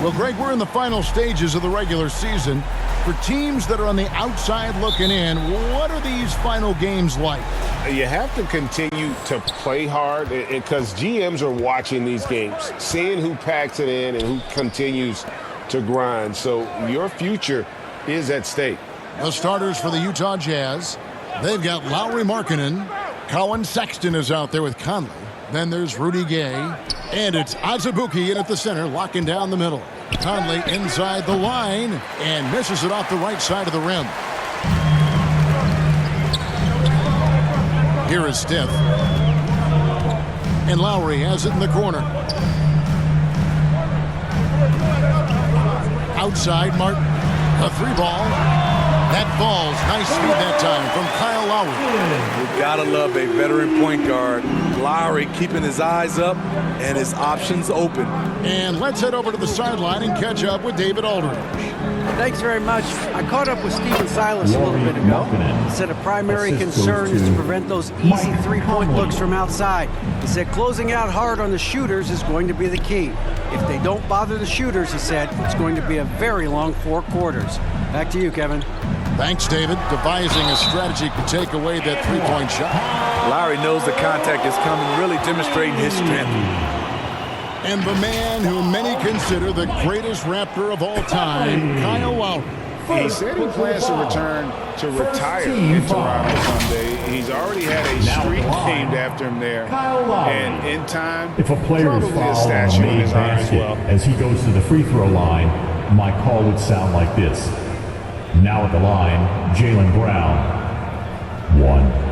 Well, Greg, we're in the final stages of the regular season. For teams that are on the outside looking in, what are these final games like? You have to continue to play hard because GMs are watching these games, seeing who packs it in and who continues to grind. So your future is at stake. The starters for the Utah Jazz, they've got Lauri Markkanen. Colin Sexton is out there with Conley. Then there's Rudy Gay. And it's Azubuike in at the center, locking down the middle. Conley inside the line and misses it off the right side of the rim. Here is Stith. And Lowry has it in the corner. Outside, Martin. A three ball. That falls. Nice speed that time from Kyle Lowry. You gotta love a veteran point guard. Lowry keeping his eyes up and his options open. And let's head over to the sideline and catch up with David Aldridge. Thanks very much. I caught up with Stephen Silas a little bit ago. He said a primary concern is to prevent those easy three-point looks from outside. He said closing out hard on the shooters is going to be the key. If they don't bother the shooters, he said, it's going to be a very long 4 quarters. Back to you, Kevin. Thanks, David. Devising a strategy to take away that three-point shot. Lowry knows the contact is coming, really demonstrating his strength. And the man who many consider the greatest Raptor of all time, Kyle Lowry. He said he plans to return to retire in Toronto someday. He's already had a street named after him there. And in time, if a player is probably a fouled statue on in the his honor as basket well. as he goes to the free throw line, my call would sound like this. Now at the line, Jaylen Brown, 1.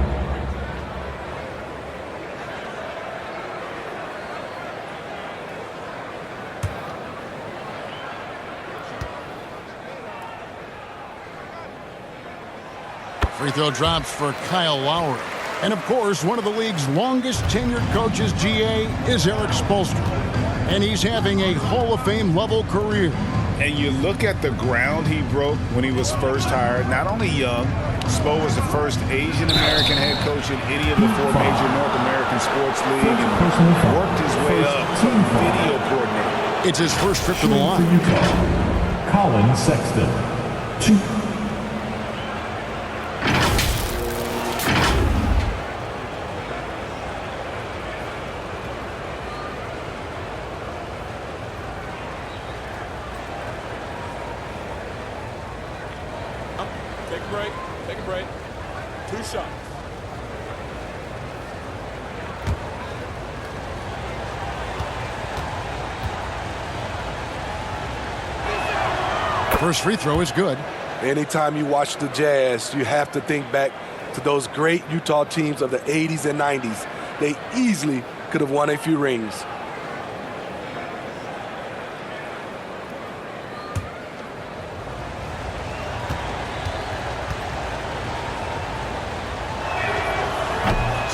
Free throw drops for Kyle Lowry. And, of course, one of the league's longest tenured coaches, GA, is Eric Spoelstra. And he's having a Hall of Fame level career. And you look at the ground he broke when he was first hired. Not only young, Spo was the first Asian-American head coach in any of the 4 major North American sports leagues and worked his way up to video coordinator. It's his first trip to the line. Colin Sexton, 2. Take a break. 2 shots. First free throw is good. Anytime you watch the Jazz, you have to think back to those great Utah teams of the 80s and 90s. They easily could have won a few rings.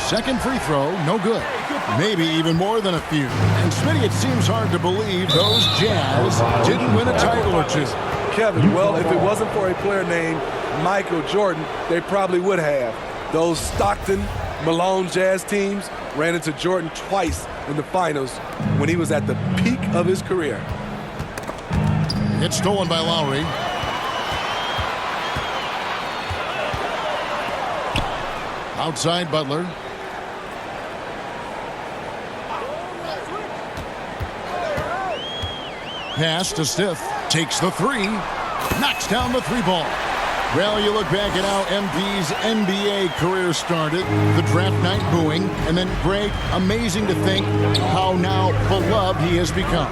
Second free throw, no good. Maybe even more than a few. And Smitty, it seems hard to believe those Jazz didn't win a title or 2. Kevin, well, if it wasn't for a player named Michael Jordan, they probably would have. Those Stockton, Malone Jazz teams ran into Jordan twice in the finals when he was at the peak of his career. It's stolen by Lowry. Outside Butler. Pass to Stith. Takes the 3. Knocks down the 3 ball. Well, you look back at how MP's NBA career started, the draft night booing, and then, Greg, amazing to think how now beloved he has become.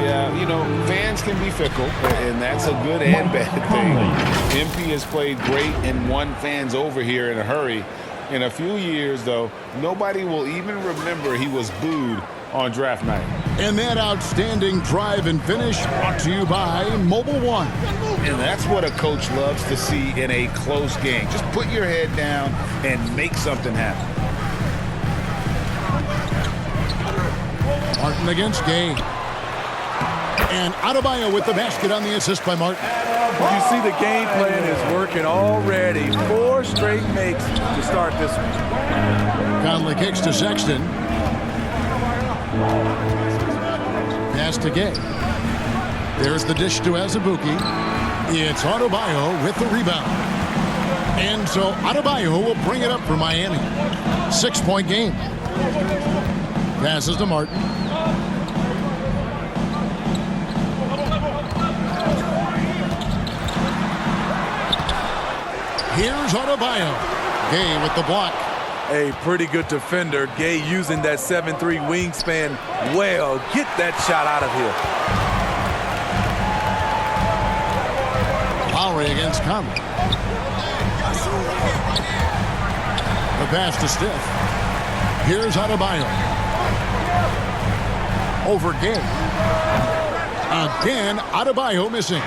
Yeah, you know, fans can be fickle, and that's a good and bad thing. MP has played great and won fans over here in a hurry. In a few years, though, nobody will even remember he was booed on draft night. And that outstanding drive and finish brought to you by Mobile One. And that's what a coach loves to see in a close game. Just put your head down and make something happen. Martin against Gay. And Adebayo with the basket on the assist by Martin. You see the game plan is working already. 4 straight makes to start this one. Conley kicks to Sexton. Pass to Gay. There's the dish to Azubuike. It's Adebayo with the rebound. And so Adebayo will bring it up for Miami. 6-point game. Passes to Martin. Here's Adebayo. Gay with the block. A pretty good defender. Gay using that 7'3" wingspan well. Get that shot out of here. Lowry against Conley. The pass to Stiff. Here's Adebayo. Over Gay. Again, Adebayo missing.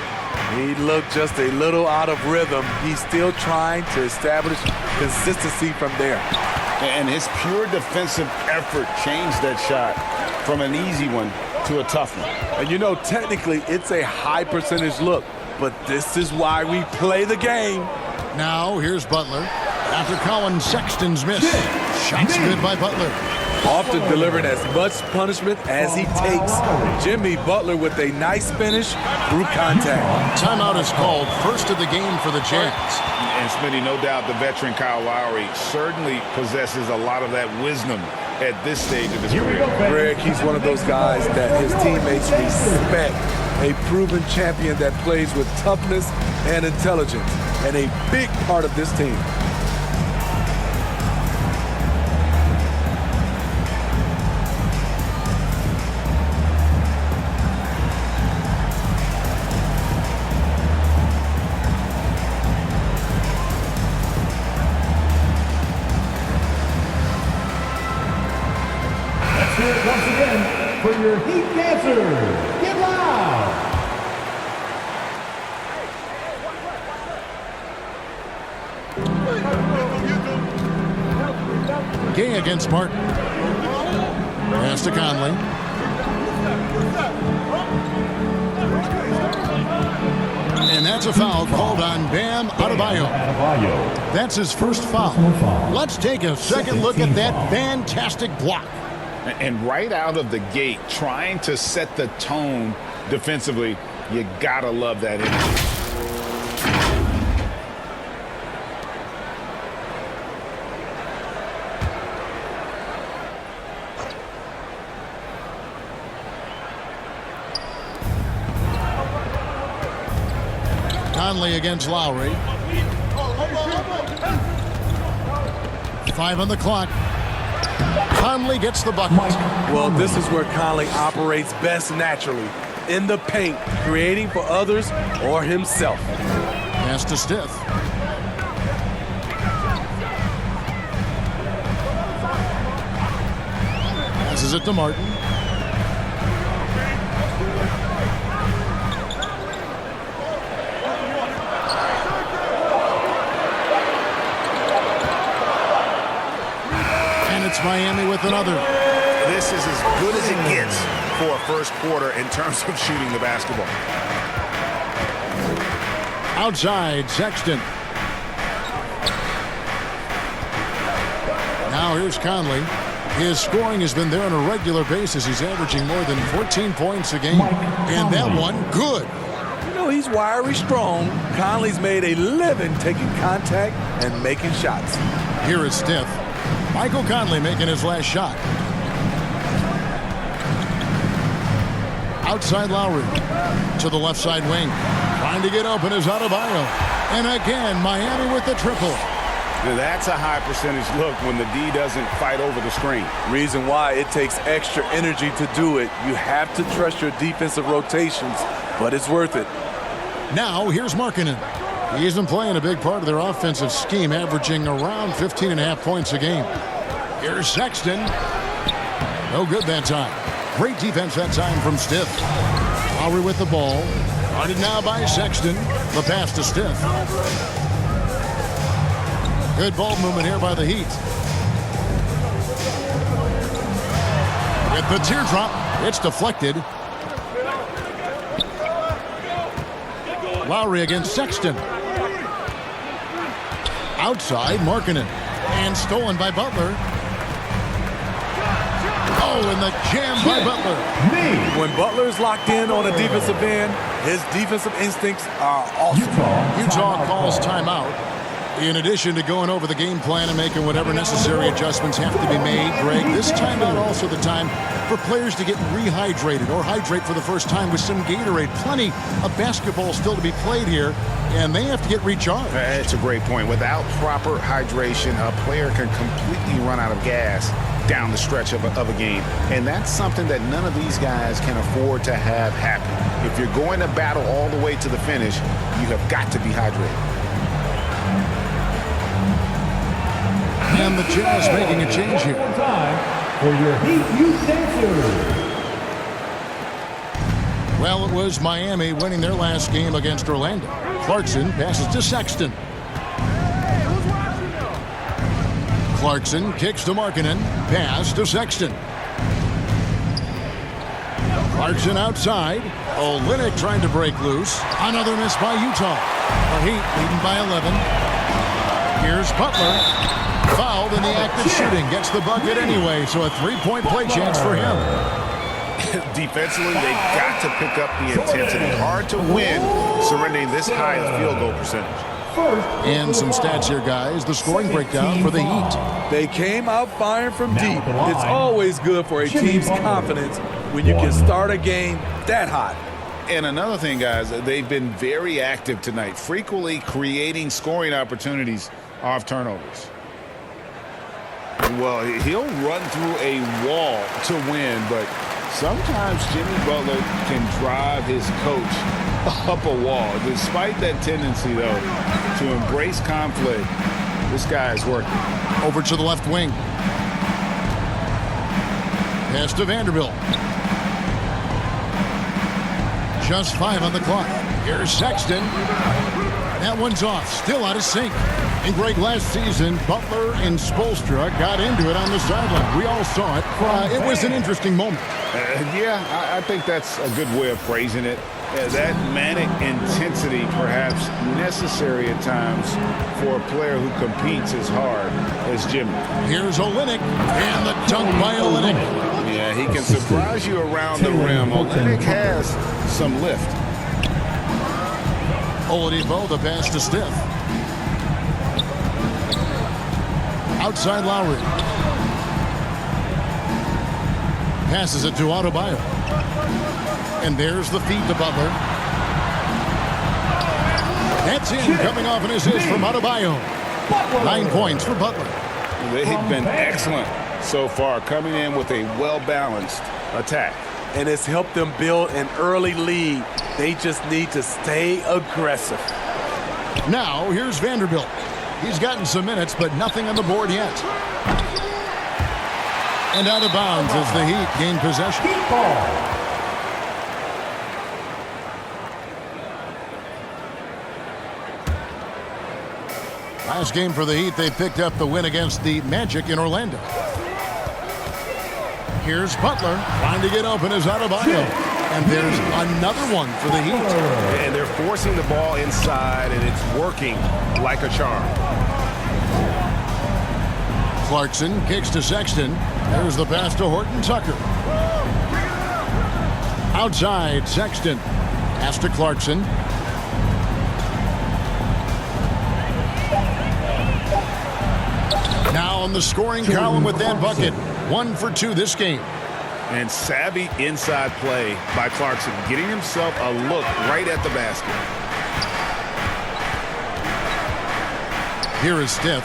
He looked just a little out of rhythm. He's still trying to establish consistency from there. And his pure defensive effort changed that shot from an easy one to a tough one. And you know, technically, it's a high percentage look, but this is why we play the game. Now, here's Butler. After Colin Sexton's miss. Shots good by Butler. Often delivering as much punishment as he takes. Jimmy Butler with a nice finish through contact. Timeout is called. First of the game for the Jazz. And Smitty, no doubt the veteran Kyle Lowry certainly possesses a lot of that wisdom at this stage of his career. Greg, he's one of those guys that his teammates respect. A proven champion that plays with toughness and intelligence. And a big part of this team. Once again, for your Heat dancers, get loud! Gay against Martin. Pass to Conley. And that's a foul called on Bam Adebayo. That's his first foul. Let's take a second look at that fantastic block. And right out of the gate, trying to set the tone defensively, you gotta love that energy. Conley against Lowry. 5 on the clock. Conley gets the bucket. Well, this is where Conley operates best naturally. In the paint, creating for others or himself. Pass to Stiff. Passes it to Martin. It's Miami with another. This is as good as it gets for a first quarter in terms of shooting the basketball. Outside, Sexton. Now here's Conley. His scoring has been there on a regular basis. He's averaging more than 14 points a game. And that one, good. You know, he's wiry strong. Conley's made a living taking contact and making shots. Here is Stiff. Michael Conley making his last shot. Outside Lowry to the left side wing. Trying to get open is Adebayo. And again, Miami with the triple. That's a high percentage look when the D doesn't fight over the screen. Reason why it takes extra energy to do it. You have to trust your defensive rotations, but it's worth it. Now here's Markkanen. He isn't playing a big part of their offensive scheme, averaging around 15.5 points a game. Here's Sexton. No good that time. Great defense that time from Stiff. Lowry with the ball. Guarded now by Sexton. The pass to Stiff. Good ball movement here by the Heat. With the teardrop, it's deflected. Lowry against Sexton. Outside, Markkanen. And stolen by Butler. Oh, and the jam by Butler. When Butler's locked in on a defensive end, his defensive instincts are awesome. Utah calls timeout. In addition to going over the game plan and making whatever necessary adjustments have to be made, Greg, this timeout also the time for players to get rehydrated or hydrate for the first time with some Gatorade. Plenty of basketball still to be played here, and they have to get recharged. That's a great point. Without proper hydration, a player can completely run out of gas down the stretch of a game. And that's something that none of these guys can afford to have happen. If you're going to battle all the way to the finish, you have got to be hydrated. And the Jazz making a change here. For your Heat utensils. Well, it was Miami winning their last game against Orlando. Clarkson passes to Sexton. Clarkson kicks to Markkanen. Pass to Sexton. Clarkson outside. Olynyk trying to break loose. Another miss by Utah. The Heat leading by 11. Here's Butler. Fouled in the act of shooting. Gets the bucket anyway, so a three-point play chance for him. Defensively, they got to pick up the intensity. Hard to win surrendering this high a field goal percentage. And some stats here, guys. The scoring breakdown for the Heat. They came out firing from deep. It's always good for a team's confidence when you can start a game that hot. And another thing, guys, they've been very active tonight, frequently creating scoring opportunities off turnovers. Well, he'll run through a wall to win, but sometimes Jimmy Butler can drive his coach up a wall. Despite that tendency, though, to embrace conflict, this guy is working. Over to the left wing. Pass to Vanderbilt. Just 5 on the clock. Here's Sexton. That one's off. Still out of sync. And Greg, last season, Butler and Spoelstra got into it on the sideline. We all saw it. It was an interesting moment. Yeah, I think that's a good way of phrasing it. That manic intensity perhaps necessary at times for a player who competes as hard as Jimmy. Here's Olynyk, and the dunk by Olynyk. Yeah, he can surprise you around the rim. Olynyk has some lift. Oladipo, the pass to Stiff. Outside Lowry. Passes it to Adebayo. And there's the feed to Butler. That's in, coming off an assist from Adebayo. 9 points for Butler. They've been excellent so far, coming in with a well-balanced attack. And it's helped them build an early lead. They just need to stay aggressive. Now, here's Vanderbilt. He's gotten some minutes, but nothing on the board yet. And out of bounds as the Heat gain possession. Last game for the Heat, they picked up the win against the Magic in Orlando. Here's Butler trying to get open as Adebayo. And there's another one for the Heat. And they're forcing the ball inside, and it's working like a charm. Clarkson kicks to Sexton. There's the pass to Horton Tucker. Outside, Sexton. Pass to Clarkson. Now on the scoring column with that bucket. 1 for 2 this game. And savvy inside play by Clarkson, getting himself a look right at the basket. Here is Stiff.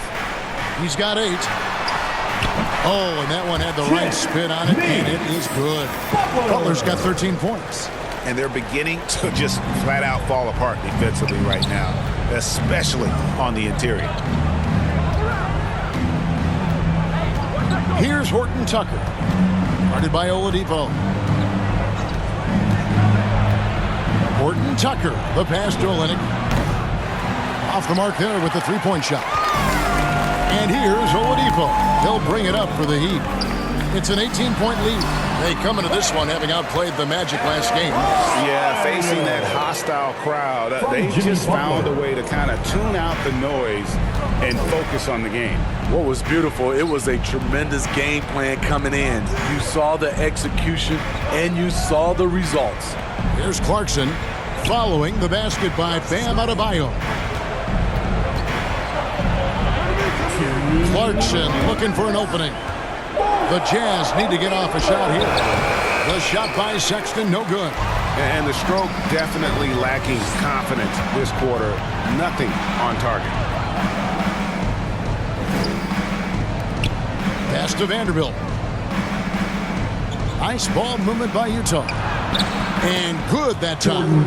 He's got 8. Oh, and that one had the right spin on it, and it is good. Butler's got 13 points. And they're beginning to just flat out fall apart defensively right now, especially on the interior. Here's Horton Tucker. Guarded by Oladipo. Horton Tucker, the pass to Olynyk. Off the mark there with the three-point shot. And here's Oladipo. They'll bring it up for the Heat. It's an 18-point lead. They come into this one having outplayed the Magic last game. Yeah, facing that hostile crowd, they just found a way to kind of tune out the noise and focus on the game. What was beautiful, it was a tremendous game plan coming in. You saw the execution and you saw the results. Here's Clarkson following the basket by Bam Adebayo. Clarkson looking for an opening. The Jazz need to get off a shot here. The shot by Sexton, no good. And the stroke definitely lacking confidence this quarter. Nothing on target. Pass to Vanderbilt. Nice ball movement by Utah. And good that time.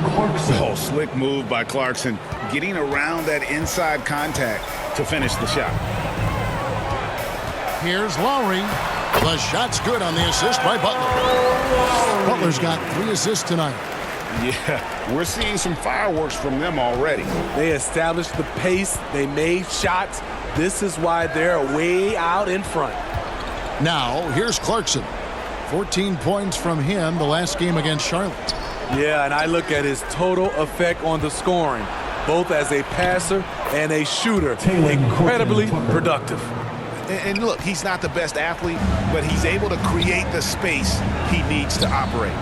Oh, slick move by Clarkson. Getting around that inside contact to finish the shot. Here's Lowry. The shot's good on the assist by Butler. Butler's got 3 assists tonight. Yeah, we're seeing some fireworks from them already. They established the pace. They made shots. This is why they're way out in front. Now, here's Clarkson. 14 points from him the last game against Charlotte. Yeah, and I look at his total effect on the scoring, both as a passer and a shooter. Incredibly productive. And look, he's not the best athlete, but he's able to create the space he needs to operate.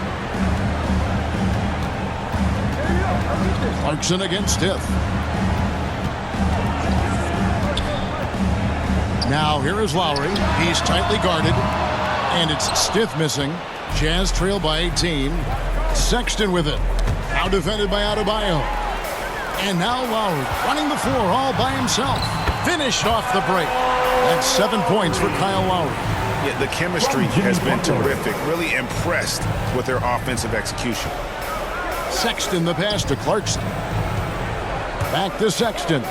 Clarkson against Stiff. Now here is Lowry. He's tightly guarded, and it's Stiff missing. Jazz trail by 18. Sexton with it. Now defended by Adebayo. And now Lowry running the floor all by himself. Finished off the break. That's 7 points for Kyle Lowry. Yeah, the chemistry has been terrific. Really impressed with their offensive execution. Sexton the pass to Clarkson. Back to Sexton.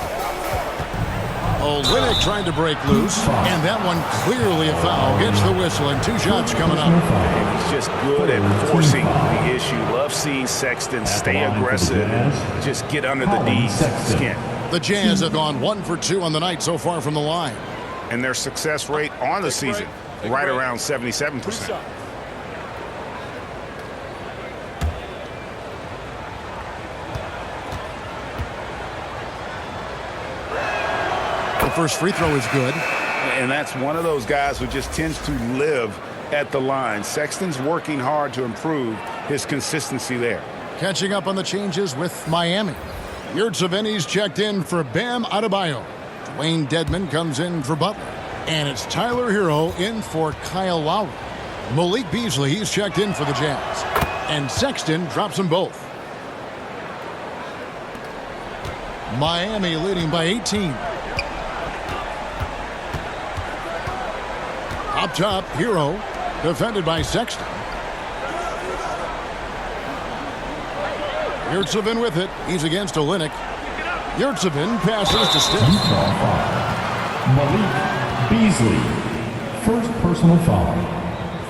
Olynyk trying to break loose, and that one clearly a foul. Gets the whistle, and 2 shots coming up. He's just good at forcing the issue. Love seeing Sexton stay aggressive and just get under the D's skin. The Jazz have gone 1 for 2 on the night so far from the line. And their success rate on the season, right around 77%. The first free throw is good. And that's one of those guys who just tends to live at the line. Sexton's working hard to improve his consistency there. Catching up on the changes with Miami. Yurtseven's checked in for Bam Adebayo. Dwayne Dedmon comes in for Butler. And it's Tyler Hero in for Kyle Lowry. Malik Beasley, he's checked in for the Jazz. And Sexton drops them both. Miami leading by 18. Up top, Hero, defended by Sexton. Yurtseven with it. He's against Olynyk. Yurtseven passes to Stiff. Malik Beasley, first personal foul.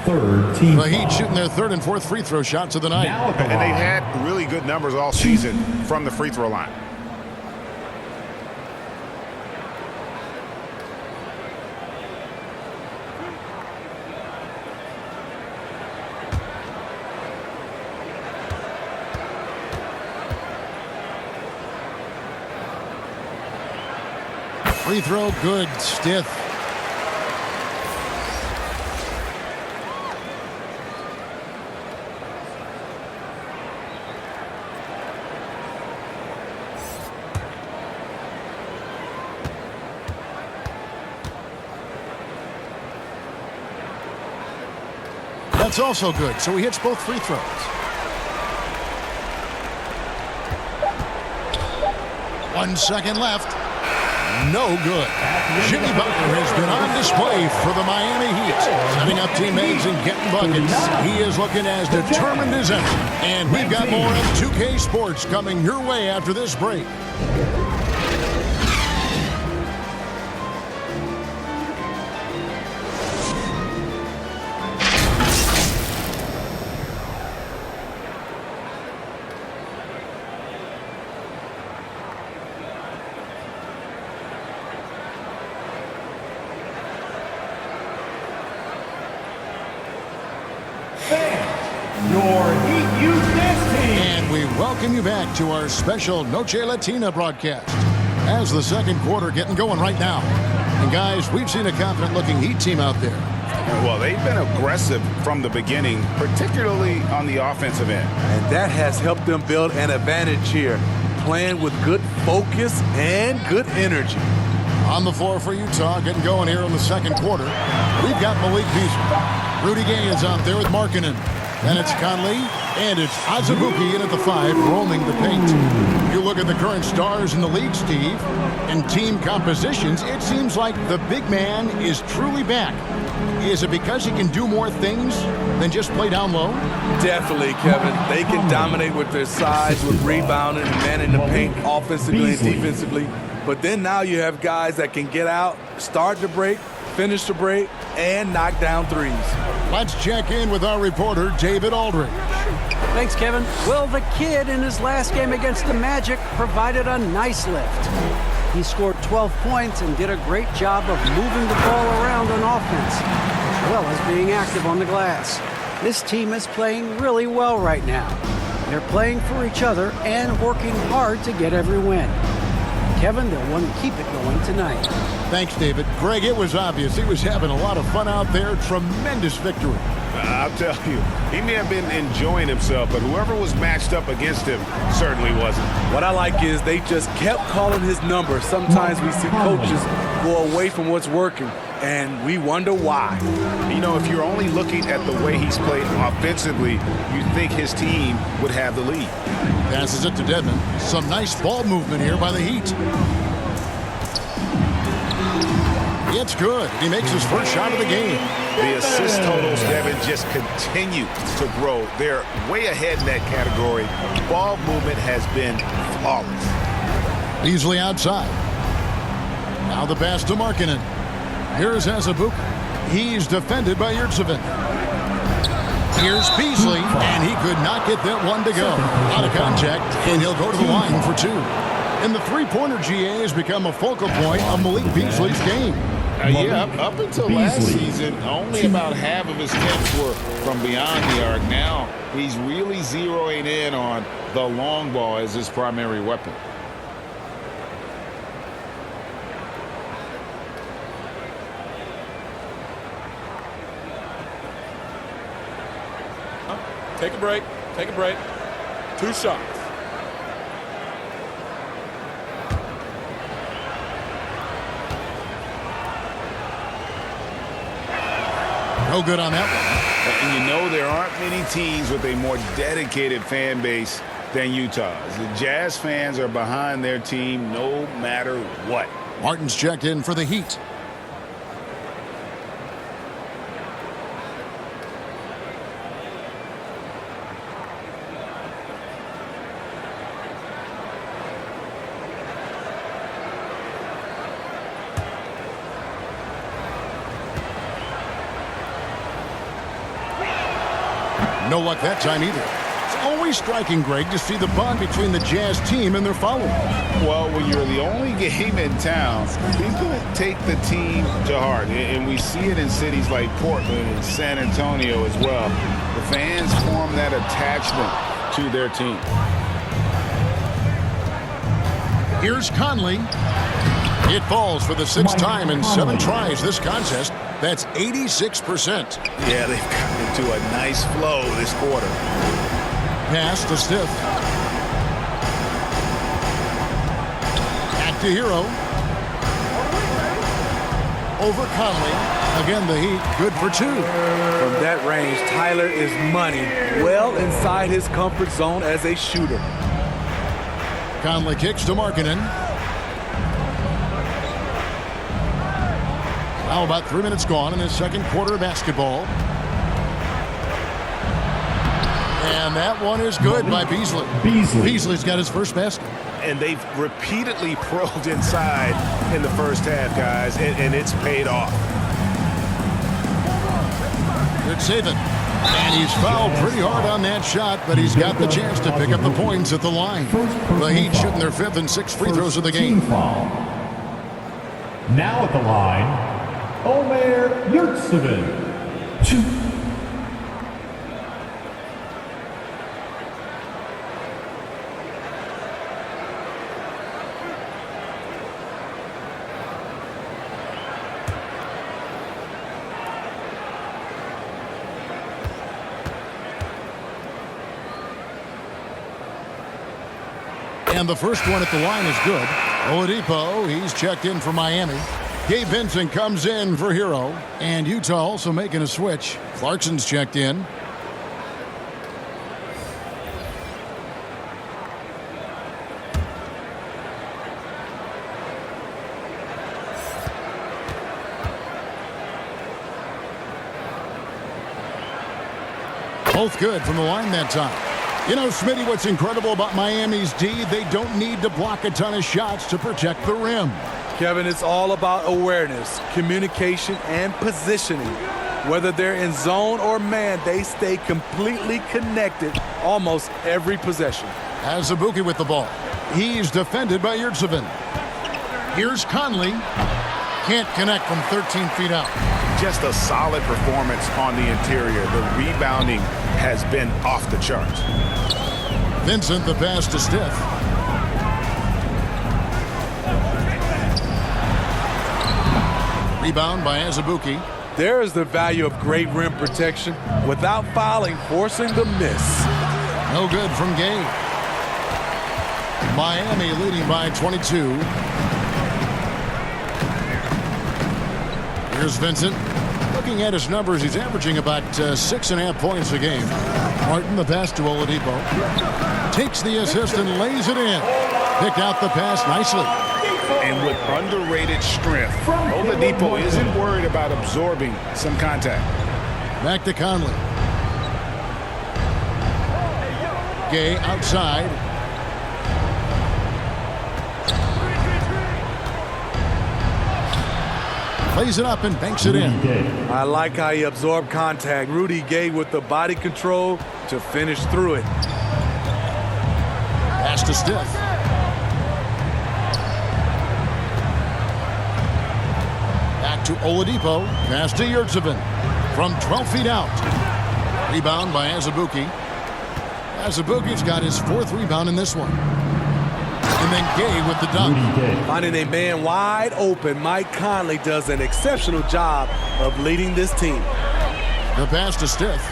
Third team The Heat foul. shooting their 3rd and 4th free throw shots of the night. Now at the And they've line. had really good numbers all season from the free throw line. Free throw good. Stiff. That's also good. So he hits both free throws. One second left. No good. Jimmy Butler has been on display for the Miami Heat, setting up teammates and getting buckets. He is looking as determined as ever. And we've got more of 2K Sports coming your way after this break. welcome you back to our special Noche Latina broadcast as the second quarter getting going right now. And guys, we've seen a confident-looking Heat team out there. Well, they've been aggressive from the beginning, particularly on the offensive end. And that has helped them build an advantage here, playing with good focus and good energy. On the floor for Utah, getting going here in the second quarter. We've got Malik Beasley. Rudy Gay is out there with Markkanen. Then it's Conley, and it's Azubuike in at the 5, roaming the paint. You look at the current stars in the league, Steve, and team compositions, it seems like the big man is truly back. Is it because he can do more things than just play down low? Definitely, Kevin. They can dominate with their size, with rebounding and manning the paint offensively and defensively. But then now you have guys that can get out, start the break, finish the break, and knock down threes. Let's check in with our reporter, David Aldridge. Thanks, Kevin. Well, the kid in his last game against the Magic provided a nice lift. He scored 12 points and did a great job of moving the ball around on offense, as well as being active on the glass. This team is playing really well right now. They're playing for each other and working hard to get every win. Kevin, they'll want to keep it going tonight. Thanks, David. Greg, it was obvious he was having a lot of fun out there. Tremendous victory. I'll tell you, he may have been enjoying himself, but whoever was matched up against him certainly wasn't. What I like is they just kept calling his number. Sometimes we see coaches go away from what's working, and we wonder why. You know, if you're only looking at the way he's played offensively, you think his team would have the lead. Passes it to Dedmon. Some nice ball movement here by the Heat. It's good. He makes his first shot of the game. The assist totals, Devin, just continue to grow. They're way ahead in that category. Ball movement has been flawless. Beasley outside. Now the pass to Markkanen. Here's Azubuike. He's defended by Yurtseven. Here's Beasley, and he could not get that one to go. Out of contact, and he'll go to the line for 2. And the three-pointer GA has become a focal point of Malik Beasley's game. Yeah, up until last season, only about half of his attempts were from beyond the arc. Now he's really zeroing in on the long ball as his primary weapon. Take a break. Take a break. 2 shots. No good on that one. And you know there aren't many teams with a more dedicated fan base than Utah's. The Jazz fans are behind their team no matter what. Martin's checked in for the Heat. No luck that time either. It's always striking, Greg, to see the bond between the Jazz team and their followers. Well, when you're the only game in town, people take the team to heart. And we see it in cities like Portland and San Antonio as well. The fans form that attachment to their team. Here's Conley. It falls for the 6th time in 7 tries this contest. That's 86%. Yeah, they've gotten into a nice flow this quarter. Pass to Stiff. Back to Hero. Over Conley. Again, the Heat, good for 2. From that range, Tyler is money. Well inside his comfort zone as a shooter. Conley kicks to Markkanen. Now about 3 minutes gone in his second quarter of basketball. And that one is good by Beasley. Beasley's got his first basket. And they've repeatedly probed inside in the first half, guys, and it's paid off. Good saving. And he's fouled pretty hard on that shot, but he's got the chance to pick up the points at the line. The Heat shooting their 5th and 6th free throws of the game. Now at the line, Omer Yurtseven. 2. And the first one at the line is good. Oladipo, he's checked in for Miami. Gabe Vincent comes in for Hero. And Utah also making a switch. Clarkson's checked in. Both good from the line that time. You know, Smitty, what's incredible about Miami's D, they don't need to block a ton of shots to protect the rim. Kevin, it's all about awareness, communication, and positioning. Whether they're in zone or man, they stay completely connected almost every possession. Azubuike with the ball. He's defended by Yurtseven. Here's Conley. Can't connect from 13 feet out. Just a solid performance on the interior. The rebounding has been off the charts. Vincent, the pass to Stiff. Rebound by Azubuike. There is the value of great rim protection without fouling, forcing the miss. No good from Gabe. Miami leading by 22. Here's Vincent. Looking at his numbers, he's averaging about 6.5 points a game. Martin, the pass to Oladipo. Takes the assist and lays it in. Picked out the pass nicely. And with underrated strength, Oladipo isn't worried about absorbing some contact. Back to Conley. Gay outside. Plays it up and banks it in. I like how he absorbed contact. Rudy Gay with the body control to finish through it. Pass to Stiff. Back to Oladipo. Pass to Yurtseven. From 12 feet out. Rebound by Azubuike. Azubuike's got his 4th rebound in this one. And then Gay with the dunk. Finding a man wide open, Mike Conley does an exceptional job of leading this team. The pass to Stiff.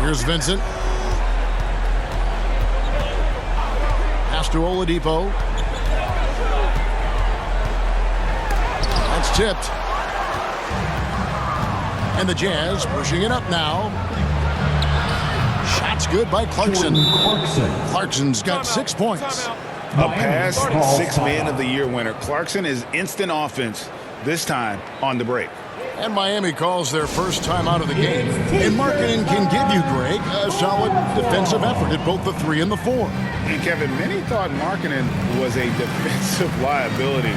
Here's Vincent. Pass to Oladipo. That's tipped. And the Jazz pushing it up now. Shot's good by Clarkson. Clarkson's got 6 points. A past 6th Man of the Year winner. Clarkson is instant offense, this time on the break. And Miami calls their first time out of the game. And Markkanen can give you, Greg, a solid defensive effort at both the 3 and the 4. And Kevin, many thought Markkanen was a defensive liability,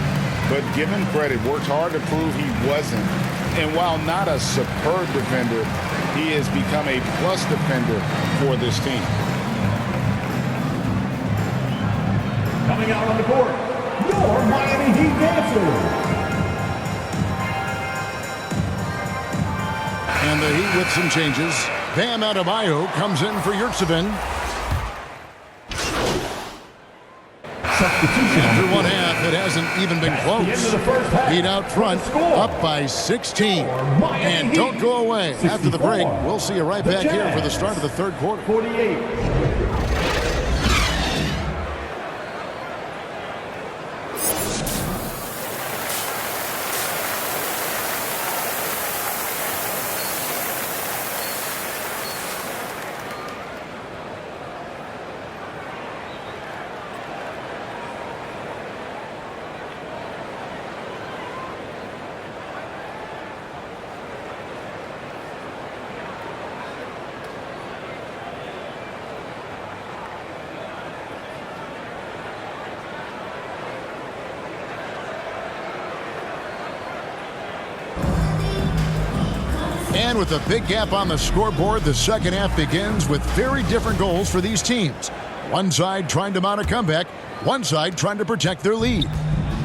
but given credit, worked hard to prove he wasn't. And while not a superb defender, he has become a plus defender for this team. Coming out on the court, your Miami Heat dancer. And the Heat with some changes. Bam Adebayo comes in for Yurtseven. After one half, it hasn't even been close. Heat out front, up by 16. And don't go away. After the break, we'll see you right back here for the start of the 3rd quarter. 48. And with a big gap on the scoreboard, the second half begins with very different goals for these teams. One side trying to mount a comeback, one side trying to protect their lead.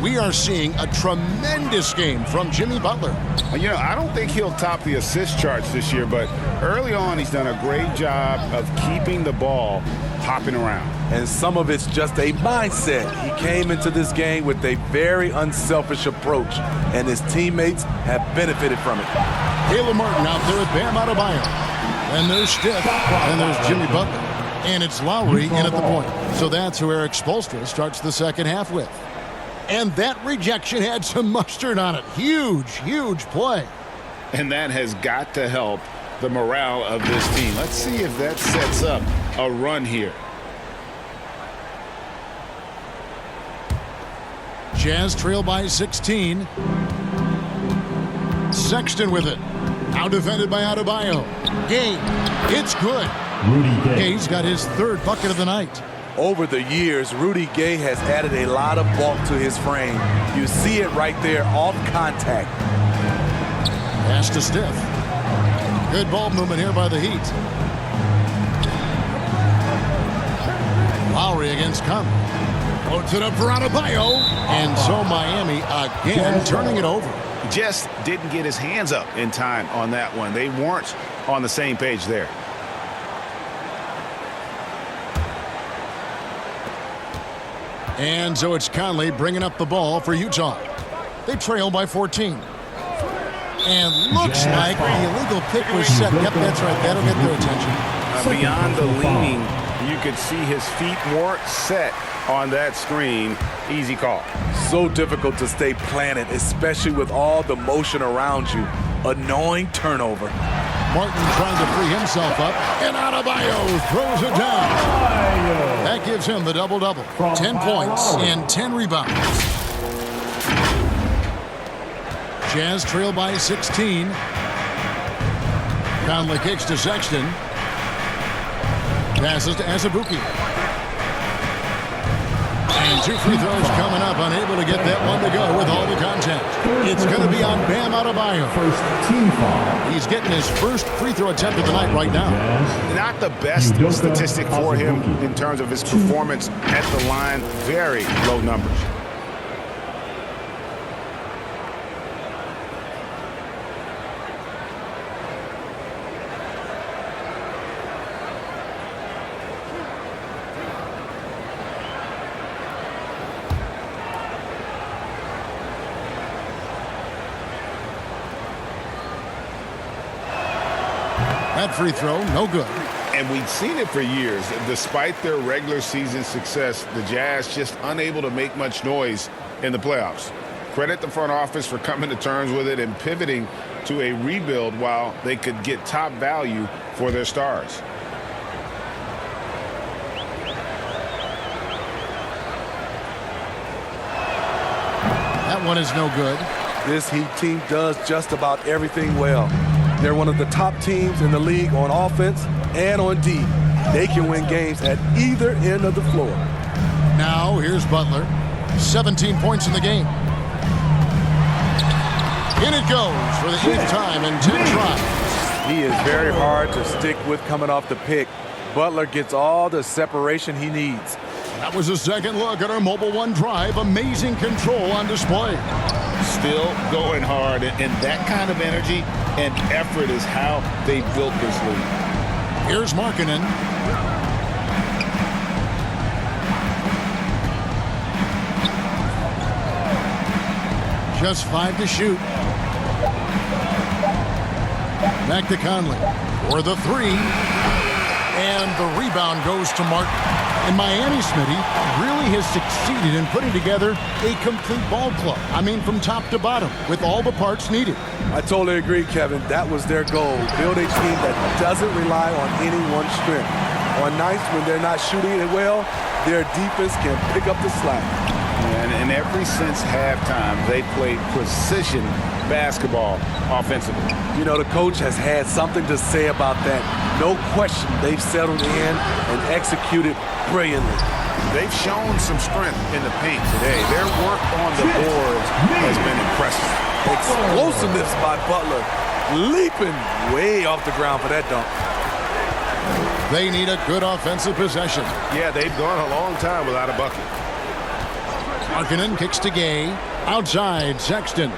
We are seeing a tremendous game from Jimmy Butler. You know, I don't think he'll top the assist charts this year, but early on he's done a great job of keeping the ball hopping around. And some of it's just a mindset. He came into this game with a very unselfish approach, and his teammates have benefited from it. Caleb Martin out there with Bam Adebayo. And there's Stiff, and there's Jimmy Butler. And it's Lowry in at the point. So that's who Eric Spoelstra starts the second half with. And that rejection had some mustard on it. Huge, huge play. And that has got to help the morale of this team. Let's see if that sets up a run here. Jazz trail by 16. Sexton with it. Out defended by Adebayo. Gay. It's good. Rudy Gay. Gay's got his third bucket of the night. Over the years, Rudy Gay has added a lot of bulk to his frame. You see it right there off contact. Pass to Steph. Good ball movement here by the Heat. Lowry against Conley. Puts it up for Adebayo. And so Miami again turning it over. Just didn't get his hands up in time on that one. They weren't on the same page there. And so it's Conley bringing up the ball for Utah. They trail by 14. And looks like the illegal pick was set. Yep, that's right. That'll get their attention. Beyond the leaning, you could see his feet weren't set on that screen. Easy call. So difficult to stay planted, especially with all the motion around you. Annoying turnover. Martin trying to free himself up. And Adebayo throws it down. That gives him the double-double. 10 points and 10 rebounds. Jazz trail by 16. Conley kicks to Sexton. Passes to Azubuike. And 2 free throws coming up. Unable to get that one to go with all the contact. It's going to be on Bam Adebayo. First team foul. He's getting his first free throw attempt of the night right now. Not the best statistic for him in terms of his performance at the line. Very low numbers. That free throw, no good. And we've seen it for years. Despite their regular season success, the Jazz just unable to make much noise in the playoffs. Credit the front office for coming to terms with it and pivoting to a rebuild while they could get top value for their stars. That one is no good. This Heat team does just about everything well. They're one of the top teams in the league on offense and on D. They can win games at either end of the floor. Now here's Butler. 17 points in the game. In it goes for the 8th time in 10 tries. He is very hard to stick with coming off the pick. Butler gets all the separation he needs. That was a second look at our Mobile One drive. Amazing control on display. Still going hard, and that kind of energy and effort is how they built this league. Here's Markkanen. Just 5 to shoot. Back to Conley for the 3. And the rebound goes to Martin. And Miami, Smitty, really has succeeded in putting together a complete ball club. I mean, from top to bottom, with all the parts needed. I totally agree, Kevin. That was their goal. Build a team that doesn't rely on any one strength. On nights when they're not shooting it well, their defense can pick up the slack. And ever since halftime, they played precision basketball offensively. You know, the coach has had something to say about that. No question they've settled in and executed brilliantly. They've shown some strength in the paint today. Their work on the boards has been impressive. Explosiveness by Butler, leaping way off the ground for that dunk. They need a good offensive possession. Yeah, they've gone a long time without a bucket. Markkanen kicks to Gay. Outside, Sexton.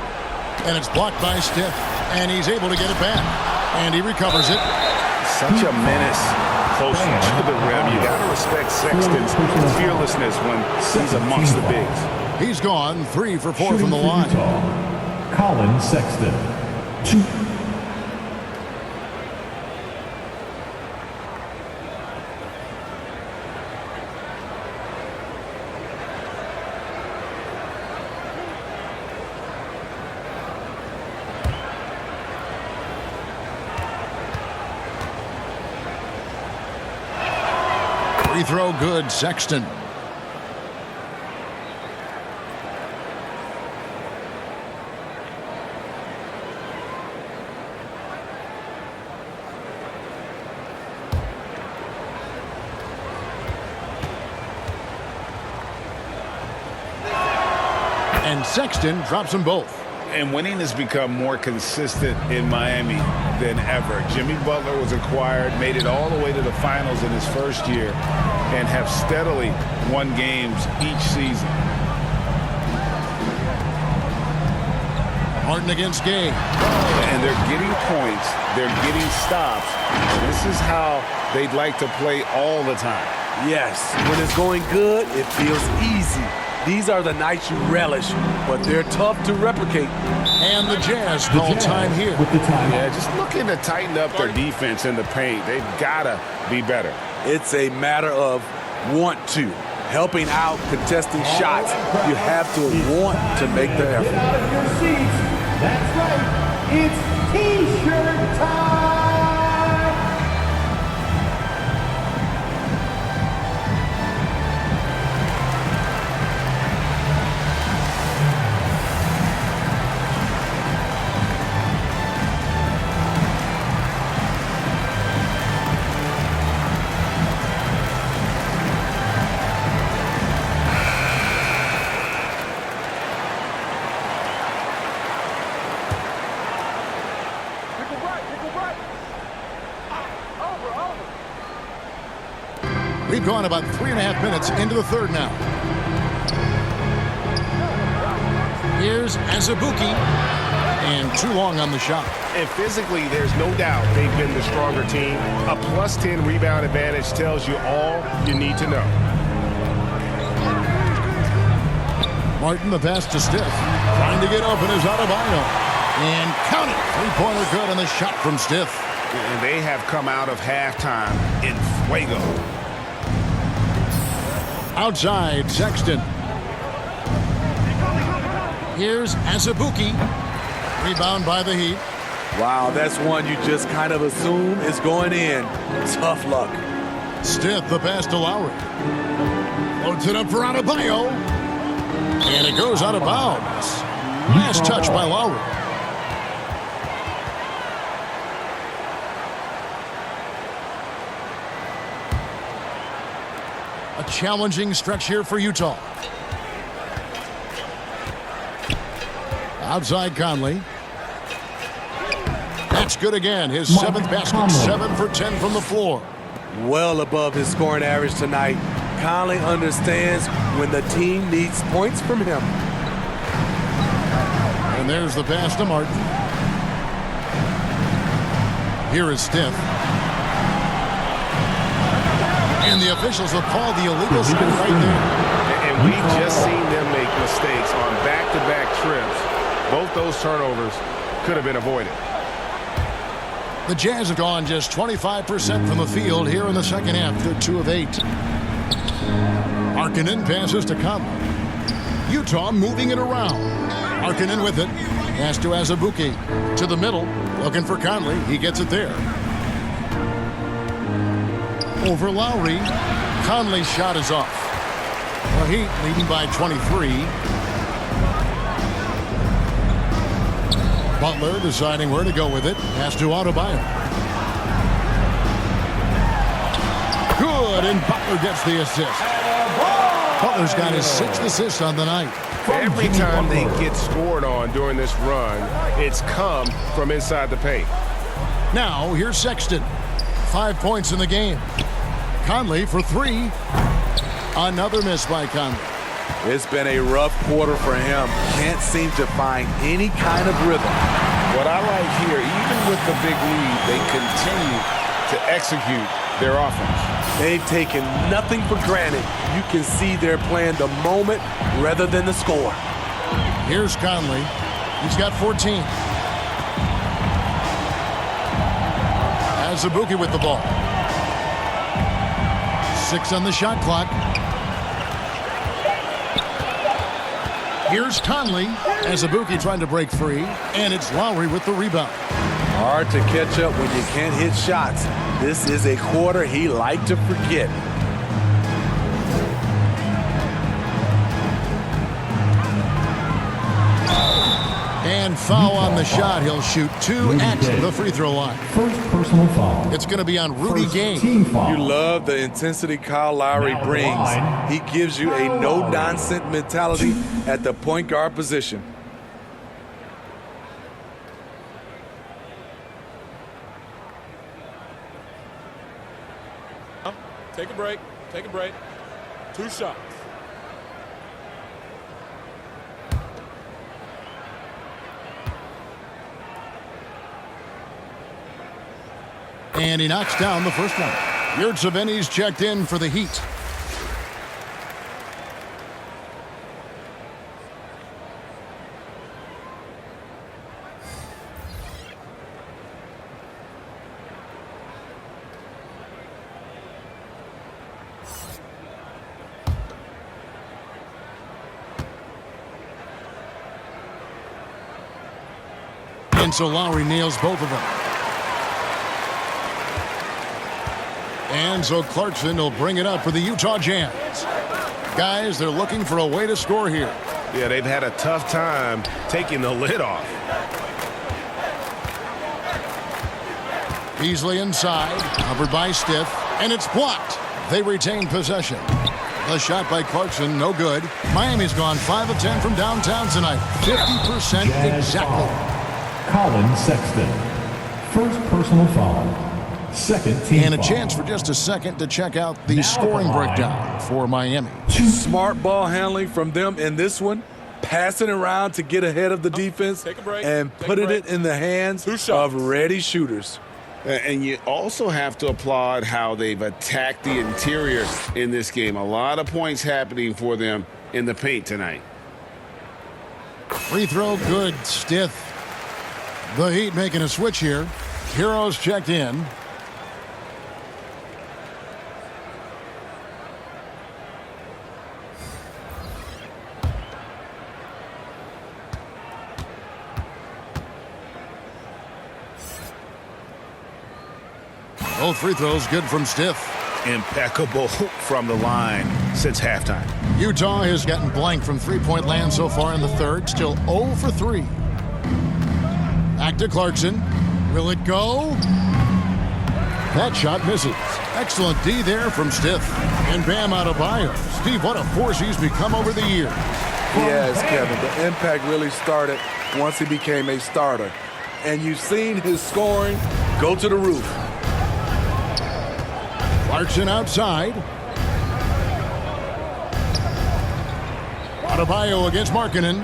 And it's blocked by Steph. And he's able to get it back. And he recovers it. Such a menace close to the rim. You got to respect Sexton's fearlessness when he's amongst the bigs. He's gone 3 for 4 from the line. Colin Sexton. 2. Free throw good, Sexton. And Sexton drops them both. And winning has become more consistent in Miami than ever. Jimmy Butler was acquired, made it all the way to the finals in his first year, and have steadily won games each season. Harden against Gay. And they're getting points, they're getting stops. This is how they'd like to play all the time. Yes, when it's going good, it feels easy. These are the nights you relish, but they're tough to replicate. And the Jazz call time here. Yeah, just looking to tighten up their defense in the paint. They've got to be better. It's a matter of want to. Helping out, contesting shots. You have to want to make the effort. Get out of your seats. That's right. It's T-shirt time. We've gone about 3.5 minutes into the third now. Here's Azubuike. And too long on the shot. And physically, there's no doubt they've been the stronger team. A plus 10 rebound advantage tells you all you need to know. Martin, the pass to Stiff. Trying to get open is Adebayo. And count it. Three-pointer good on the shot from Stiff. And they have come out of halftime in fuego. Outside, Sexton. Here's Azubuike. Rebound by the Heat. Wow, that's one you just kind of assume is going in. Tough luck. Stiff, the pass to Lowry. Loads it up for Adebayo. And it goes out of bounds. Last touch by Lowry. A challenging stretch here for Utah. Outside Conley. That's good again. His seventh basket, 7 for 10 from the floor. Well above his scoring average tonight. Conley understands when the team needs points from him. And there's the pass to Martin. Here is Stiff. And the officials have called the illegal shot right there. And we've just seen them make mistakes on back-to-back trips. Both those turnovers could have been avoided. The Jazz have gone just 25% from the field here in the second half. They're 2 of 8. Markkanen passes to Conley. Utah moving it around. Markkanen with it. Pass to Azubuike. To the middle. Looking for Conley. He gets it there. Over Lowry. Conley's shot is off. The Heat leading by 23. Butler deciding where to go with it. Pass to Adebayo. Good, and Butler gets the assist. Butler's got his 6th assist on the night. Every time they get scored on during this run, it's come from inside the paint. Now, here's Sexton. 5 points in the game. Conley for 3. Another miss by Conley. It's been a rough quarter for him. Can't seem to find any kind of rhythm. What I like here, even with the big lead, they continue to execute their offense. They've taken nothing for granted. You can see they're playing the moment rather than the score. Here's Conley. He's got 14. Azubuike with the ball. 6 on the shot clock. Here's Conley. Azubuike trying to break free. And it's Lowry with the rebound. Hard to catch up when you can't hit shots. This is a quarter he liked to forget. And foul on the shot. He'll shoot 2 at the free throw line. First personal foul. It's going to be on Rudy First Gay. team foul. You love the intensity Kyle Lowry Now the brings. line. He gives you a Kyle no-nonsense mentality at the point guard position. Take a break. Take a break. 2 shots. And he knocks down the first one. Yurtseveni's checked in for the Heat. And so Lowry nails both of them. And so Clarkson will bring it up for the Utah Jazz. Guys, they're looking for a way to score here. Yeah, they've had a tough time taking the lid off. Beasley inside, covered by Stiff, and it's blocked. They retain possession. The shot by Clarkson, no good. Miami's gone 5 of 10 from downtown tonight. 50% exactly. Colin Sexton. First personal foul. Second team And a foul. chance for just a second to check out the Now scoring the line. breakdown for Miami. Smart ball handling from them in this one. Passing around to get ahead of the defense Take a break. and Take a putting break. it in the hands 2 shots. of ready shooters. And you also have to applaud how they've attacked the interior in this game. A lot of points happening for them in the paint tonight. Free throw good, Stiff. The Heat making a switch here. Heroes checked in. Both free throws good from Stiff. Impeccable from the line since halftime. Utah has gotten blank from three-point land so far in the third. Still 0 for 3. Back to Clarkson. Will it go? That shot misses. Excellent D there from Stiff. And Bam Adebayo. Steve, what a force he's become over the years. Yes, Kevin. The impact really started once he became a starter. And you've seen his scoring go to the roof. Clarkson outside. Adebayo against Markkanen.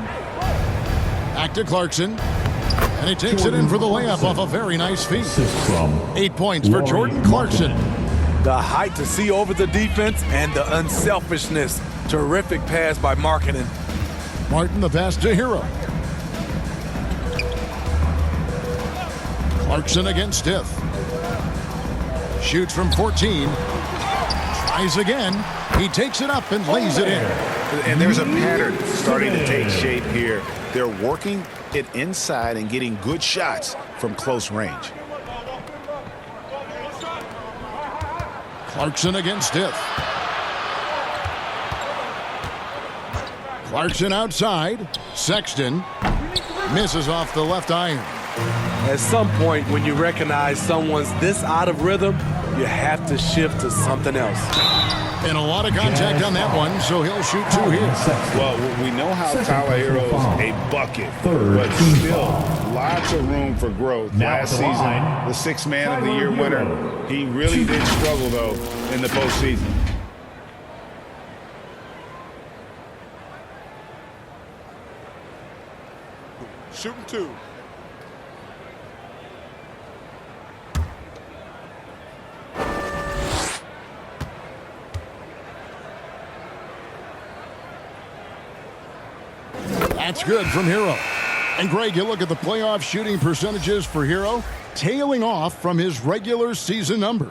Back to Clarkson. And he takes it in for the layup off a very nice feed. 8 points for Jordan Clarkson. The height to see over the defense and the unselfishness. Terrific pass by Markkanen. Martin the pass to Hero. Clarkson against Stiff. Shoots from 14. Tries again. He takes it up and lays it in. And there's a pattern starting to take shape here. They're working it inside and getting good shots from close range. Clarkson against Stiff. Clarkson outside. Sexton misses off the left iron. At some point, when you recognize someone's this out of rhythm, you have to shift to something else. And a lot of contact on that one, so he'll shoot 2 here. Well, we know how Tyler Hero's a bucket, Third but team still foul. lots of room for growth. Now Last at the season, line, the 6th Man of the Tyler Year winner. Hero. He really did struggle, though, in the postseason. Shooting 2. That's good from Hero. And Greg, you look at the playoff shooting percentages for Hero, tailing off from his regular season numbers.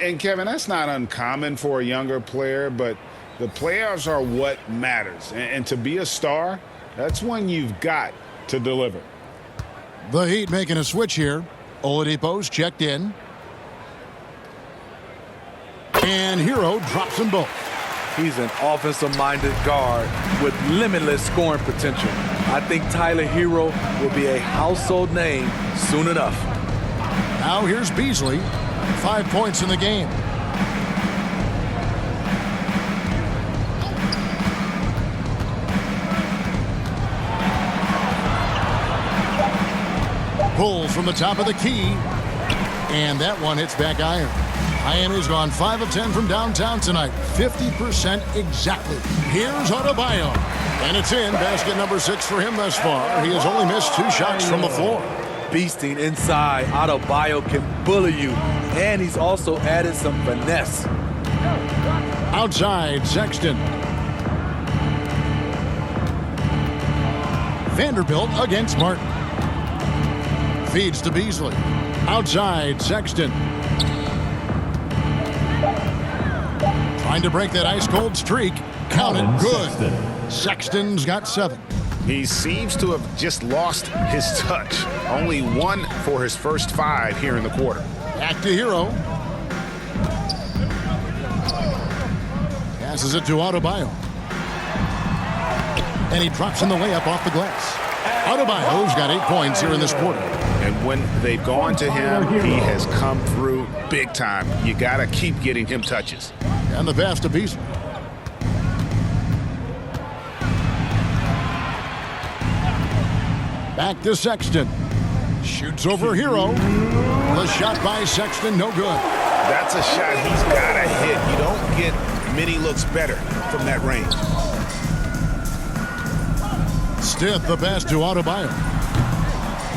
And, Kevin, that's not uncommon for a younger player, but the playoffs are what matters. And to be a star, that's when you've got to deliver. The Heat making a switch here. Oladipo's checked in. And Hero drops them both. He's an offensive-minded guard with limitless scoring potential. I think Tyler Hero will be a household name soon enough. Now here's Beasley. 5 points in the game. Pulls from the top of the key. And that one hits back iron. Miami's gone 5 of 10 from downtown tonight. 50% exactly. Here's Adebayo. And it's in. Basket number 6 for him thus far. He has only missed 2 shots from the floor. Beasting inside. Adebayo can bully you. And he's also added some finesse. Outside, Sexton. Vanderbilt against Martin. Feeds to Beasley. Outside, Sexton. Trying to break that ice-cold streak. Counted. Good. Sexton's got 7. He seems to have just lost his touch. Only 1 for his first 5 here in the quarter. Back to Hero. Passes it to Adebayo. And he drops in the layup off the glass. Adebayo's got 8 points here in this quarter. And when they've gone to him, he has come through big time. You got to keep getting him touches. And the pass to Beasley. Back to Sexton. Shoots over Hero. The shot by Sexton, no good. That's a shot he's got to hit. You don't get many looks better from that range. Stiff the pass to Adebayo.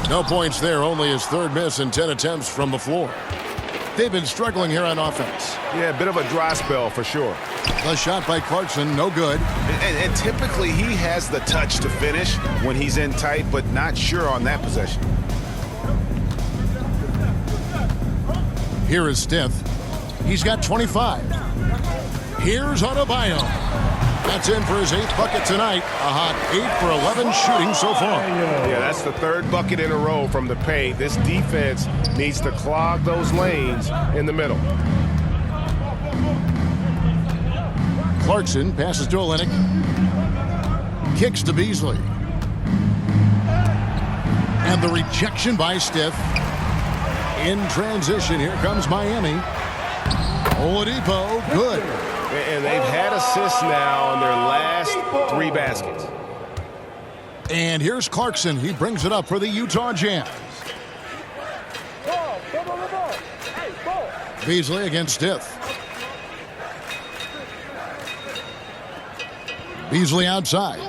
No points there, only his 3rd miss in 10 attempts from the floor. They've been struggling here on offense. Yeah, a bit of a dry spell for sure. The shot by Clarkson, no good. And typically he has the touch to finish when he's in tight, but not sure on that possession. Here is Stiff. He's got 25. Here's Adebayo. That's in for his 8th bucket tonight. A hot 8 for 11 shooting so far. Yeah, that's the 3rd bucket in a row from the paint. This defense needs to clog those lanes in the middle. Clarkson passes to Olynyk. Kicks to Beasley. And the rejection by Stiff. In transition, here comes Miami. Oladipo, good. And they've had assists now on their last 3 baskets. And here's Clarkson. He brings it up for the Utah Jazz. Beasley against Stiff. Beasley outside.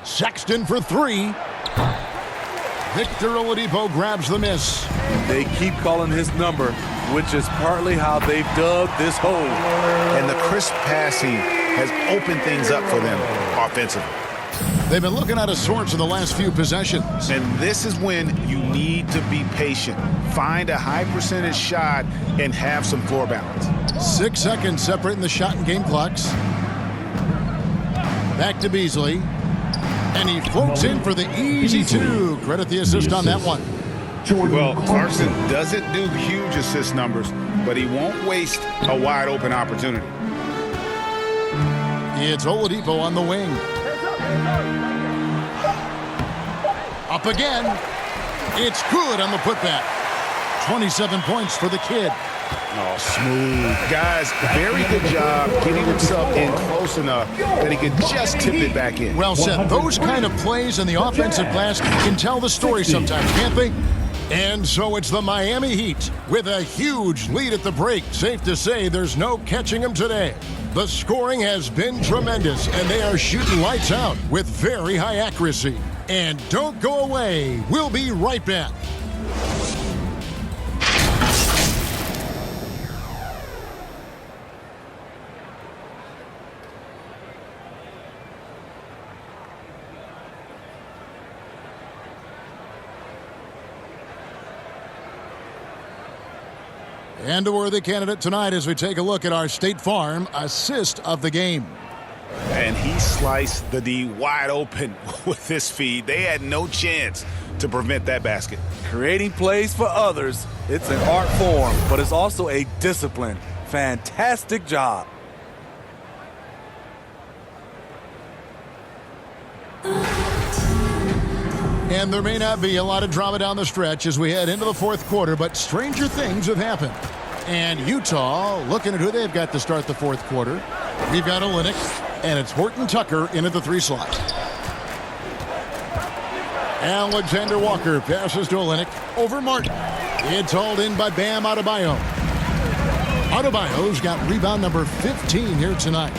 Sexton for 3. Victor Oladipo grabs the miss. They keep calling his number, which is partly how they've dug this hole. And the crisp passing has opened things up for them offensively. They've been looking out of sorts in the last few possessions. And this is when you need to be patient. Find a high percentage shot and have some floor balance. 6 seconds separating the shot and game clocks. Back to Beasley. And he floats in for the easy 2. Credit the assist on that one. Well, Clarkson doesn't do huge assist numbers, but he won't waste a wide open opportunity. It's Oladipo on the wing. Up again. It's good on the putback. 27 points for the kid. Oh, smooth. Guys, very good job getting himself in close enough that he could just tip it back in. Well said. Those kind of plays in the offensive glass can tell the story sometimes, can't they? And so it's the Miami Heat with a huge lead at the break. Safe to say there's no catching them today. The scoring has been tremendous, and they are shooting lights out with very high accuracy. And don't go away. We'll be right back. And a worthy candidate tonight as we take a look at our State Farm assist of the game. And he sliced the D wide open with his feed. They had no chance to prevent that basket. Creating plays for others, it's an art form, but it's also a discipline. Fantastic job. And there may not be a lot of drama down the stretch as we head into the fourth quarter, but stranger things have happened. And Utah looking at who they've got to start the fourth quarter. We've got Olynyk, and it's Horton Tucker into the 3 slot. Alexander Walker passes to Olynyk over Martin. It's hauled in by Bam Adebayo. Adebayo's got rebound number 15 here tonight.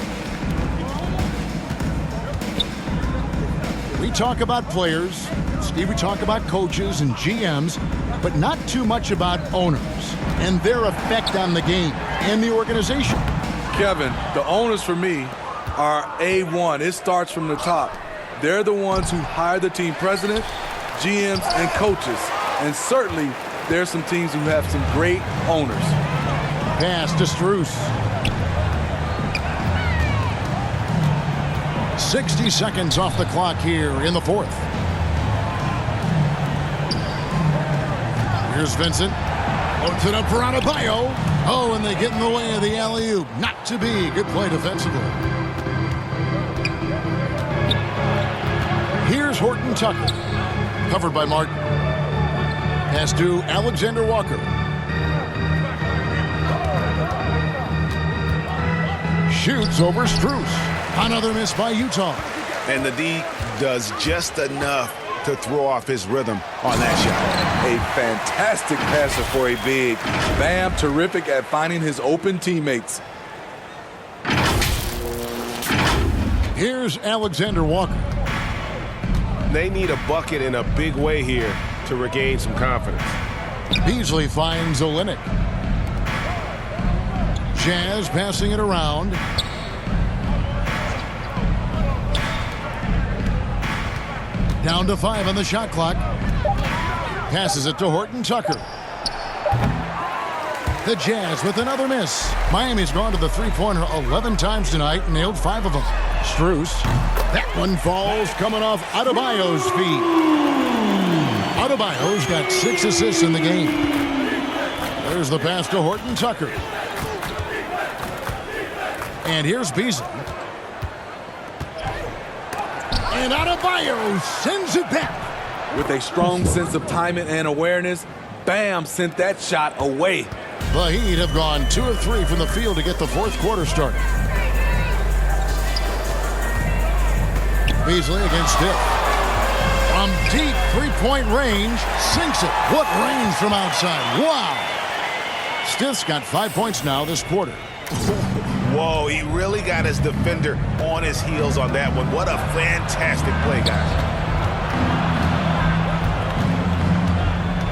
We talk about players, Steve, we talk about coaches and GMs, but not too much about owners and their effect on the game and the organization. Kevin, the owners for me are A1. It starts from the top. They're the ones who hire the team president, GMs, and coaches. And certainly, there's some teams who have some great owners. Pass to Strus. 60 seconds off the clock here in the fourth. Here's Vincent. Puts it up for Adebayo. Oh, and they get in the way of the alley-oop. Not to be. Good play defensively. Here's Horton Tucker. Covered by Martin. Pass to Alexander Walker. Shoots over Strus. Another miss by Utah. And the D does just enough to throw off his rhythm on that shot. A fantastic passer for a big. Bam, terrific at finding his open teammates. Here's Alexander Walker. They need a bucket in a big way here to regain some confidence. Beasley finds Olynyk. Jazz passing it around. Down to 5 on the shot clock. Passes it to Horton Tucker. The Jazz with another miss. Miami's gone to the three-pointer 11 times tonight and nailed 5 of them. Strus. That one falls coming off Adebayo's feet. Adebayo's got 6 assists in the game. There's the pass to Horton Tucker. And here's Beasley. And Adebayo sends it back. With a strong sense of timing and awareness, Bam sent that shot away. The Heat have gone 2 of 3 from the field to get the fourth quarter started. Beasley against Stiff. From deep three-point range, sinks it. What range from outside. Wow. Stiff's got 5 points now this quarter. Whoa, he really got his defender on his heels on that one. What a fantastic play, guys.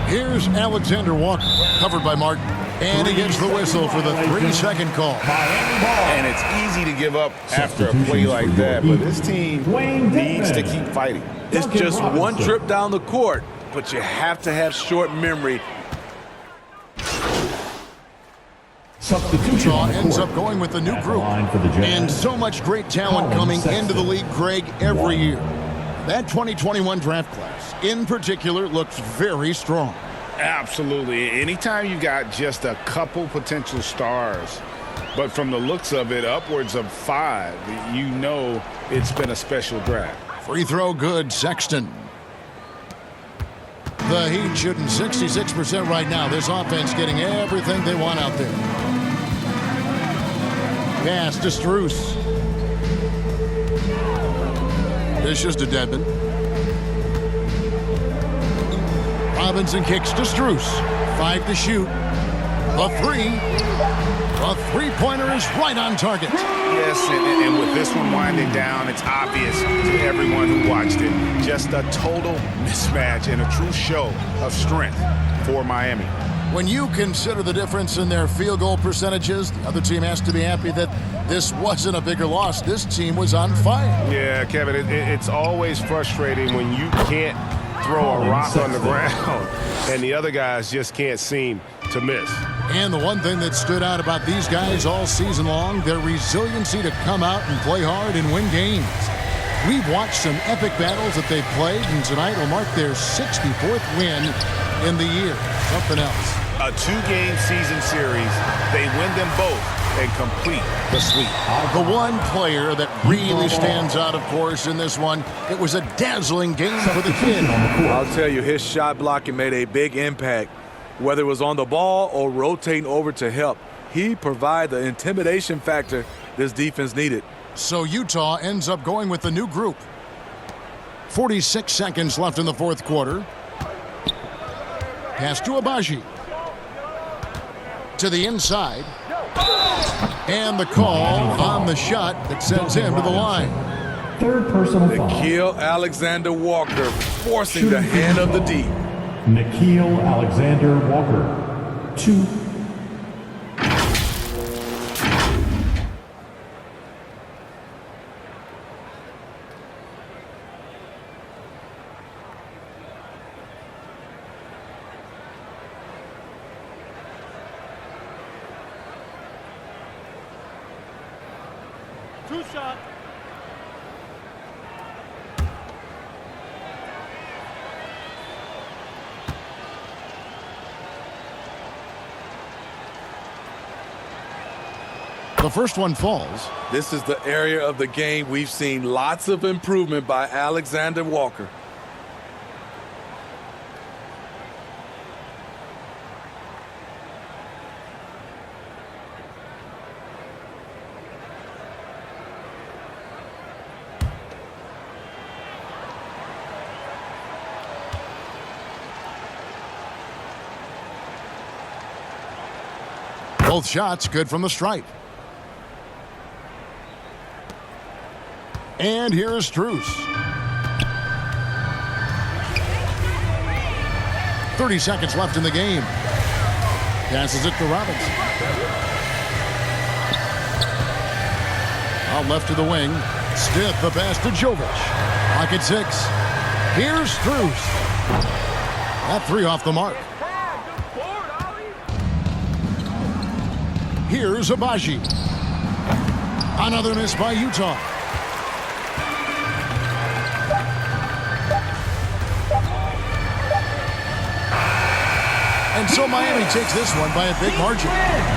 Here's Alexander Walker, covered by Martin. And he gets the whistle for the 3-second call. And it's easy to give up after a play like that, but this team needs to keep fighting. It's just one trip down the court, but you have to have short memory. Utah ends up going with a new group. And so much great talent coming into the league, Greg, every year. That 2021 draft class, in particular, looks very strong. Absolutely. Anytime you got just a couple potential stars, but from the looks of it, upwards of 5, you know it's been a special draft. Free throw good, Sexton. The Heat shooting 66% right now. This offense getting everything they want out there. Pass to Strus. Dishes to Dedmon. Robinson kicks to Strus. 5 to shoot. The 3. The three-pointer is right on target. Yes, and with this one winding down, it's obvious to everyone who watched it. Just a total mismatch and a true show of strength for Miami. When you consider the difference in their field goal percentages, the other team has to be happy that this wasn't a bigger loss. This team was on fire. Yeah, Kevin, it's always frustrating when you can't throw a rock on the ground and the other guys just can't seem to miss. And the one thing that stood out about these guys all season long, their resiliency to come out and play hard and win games. We've watched some epic battles that they've played, and tonight will mark their 64th win in the year. Something else. A 2-game season series. They win them both and complete the sweep. The one player that really stands out, of course, in this one, it was a dazzling game for the kid. I'll tell you, his shot blocking made a big impact. Whether it was on the ball or rotating over to help, he provided the intimidation factor this defense needed. So Utah ends up going with the new group. 46 seconds left in the fourth quarter. Pass to Abaji. To the inside. And the call on the shot that sends him to the line. Third personal foul. Nikhil Alexander-Walker forcing the hand of the D. Nikhil Alexander-Walker, 2. Two shot. The first one falls. This is the area of the game we've seen lots of improvement by Alexander Walker. Both shots good from the stripe. And here is Strus. 30 seconds left in the game. Passes it to Robinson. Out left to the wing. Stiff the pass to Jovic. Pocket 6. Here's Strus. That 3 off the mark. Here's Abaji. Another miss by Utah. And so Miami takes this one by a big margin.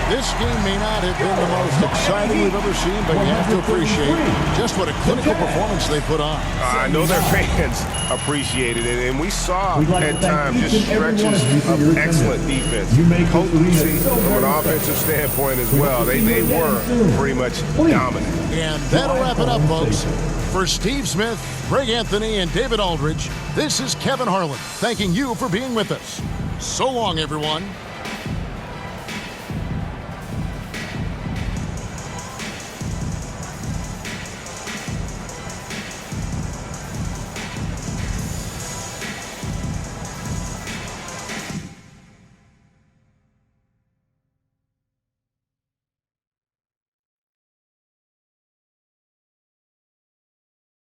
This game may not have been the most exciting we've ever seen, but you have to appreciate just what a clinical performance they put on. I know their fans appreciated it, and we saw at times just stretches of excellent defense. Potency from an offensive standpoint as well. They were pretty much dominant. And that'll wrap it up, folks. For Steve Smith, Greg Anthony, and David Aldridge, this is Kevin Harlan thanking you for being with us. So long, everyone.